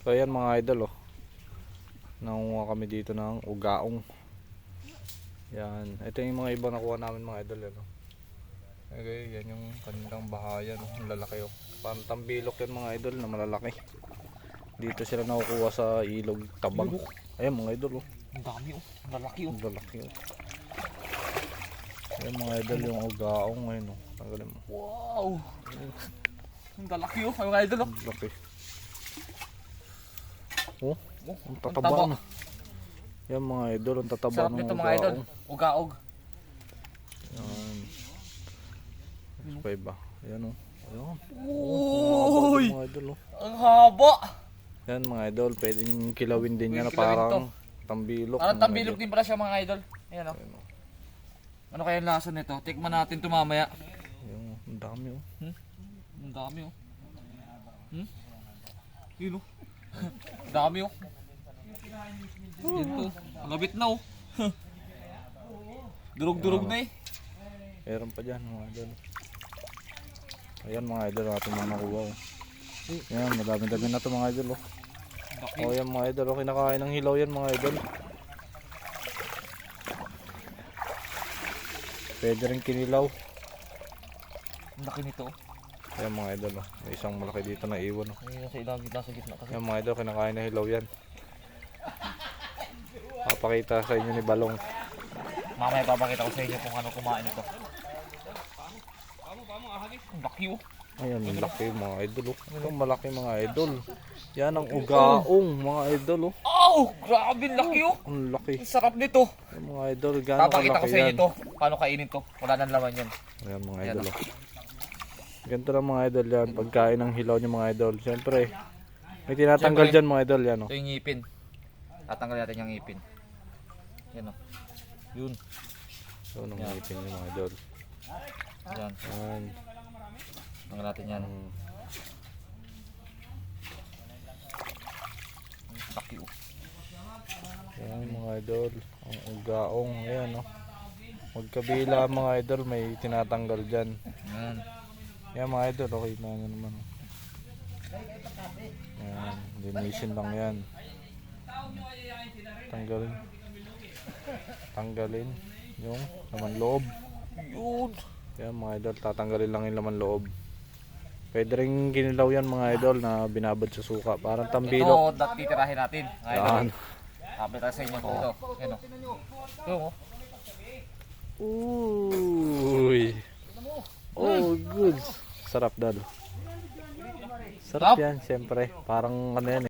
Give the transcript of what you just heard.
So ayan mga idol, oh. Nangunguha kami dito ng ugaong. Yan. Ito yung mga iba nakuha namin mga idol, ano. Okay, yan yung kanilang bahayan, oh. Ang lalaki, oh. Parang tambilok yan mga idol na malalaki. Dito sila nakukuha sa ilog tabang. Ayan mga idol, oh. Ang dami, oh. Ang lalaki, oh. Ang lalaki, oh. Ayan mga idol yung ugaong ngayon, oh. Tanggalin mo. Wow! Ang lalaki, oh. Ang mga idol, oh. Ang laki. Oh, Oh, ang ang tataba taba. na. Yan mga idol, ang tataba Sarap ng nito mga idol. ugaong. Ugaog. Yan. Mas pa iba. Ayan, oh. Ayan. Uy! Mga idol, oh. Ang haba! Yan mga idol, pwedeng kilawin din yan na Kilawin parang tambilok. Parang mga tambilok idol. din pala siya mga idol. Ayan, oh. Ayan, oh. Ano kaya yung lasa nito? Tikman natin ito mamaya. Ayan, oh. Ang dami, oh. Ang dami, oh. Yun, oh. Ang dami, oh. Yan to. Ang labit na, oh. Durog-durog na, eh. Meron pa dyan mga idol. Ayan mga idol, natin mga nakuha, oh. Ayan, madami-dami na ito mga idol, oh. Laki. Oh, yan mga idol, oh. Kinakain ng hilaw yan mga idol. Pwede rin kinilaw. Ang laki nito, oh. Ayan mga idol, oh. May isang malaki dito na iwan, oh. Ayun sa ilang gitna sa gitna kasi. Ayan mga idol, kinakain na hilaw yan. Papakita sa inyo ni Balong. Mamaya papakita ko sa inyo kung ano kumain ito. Ang laki, oh. Ayan, malaki mga idol, oh. Ito malaki mga idol. Yan ang ugaong mga idol, oh. Oh! Grabe, ang laki, oh. Ang laki. Ang sarap nito. Ayan, mga idol, gano'ng Papakita ko kalaki sa inyo yan. ito. Paano kainin to. Wala nang laman yan. Ayan mga Ayan, idol, oh. Ganito lang mga idol yan. Pagkain ng hilaw niyo mga idol. Siyempre, may tinatanggal Siyempre. dyan mga idol, yan, oh. Ito yung ngipin. Tatanggal natin yung ngipin. Yan, oh. Yun. So, nang ngipin niyo mga idol. Yan. Ayan. Tanggal natin yan. Laki, oh. Ayan mga idol. Ang ugaong. Ayan, oh. Magkabila mga idol, may tinatanggal dyan. Yan. Ayan mga idol, okay na nyo naman, oh. Ayan, linisin lang yan. Tanggalin. Tanggalin yung laman loob. Yun. Yan mga idol, tatanggalin lang yung laman loob. Pwede rin kinilaw yan mga idol na binabad sa suka. Parang tambilok. Ito, titirahin natin. Yan. Kapit sa inyo ito. Yan, oh. Yung, oh. Uy. Oh, good. Sarap dal. Sarap yan, siyempre. Parang ano yan,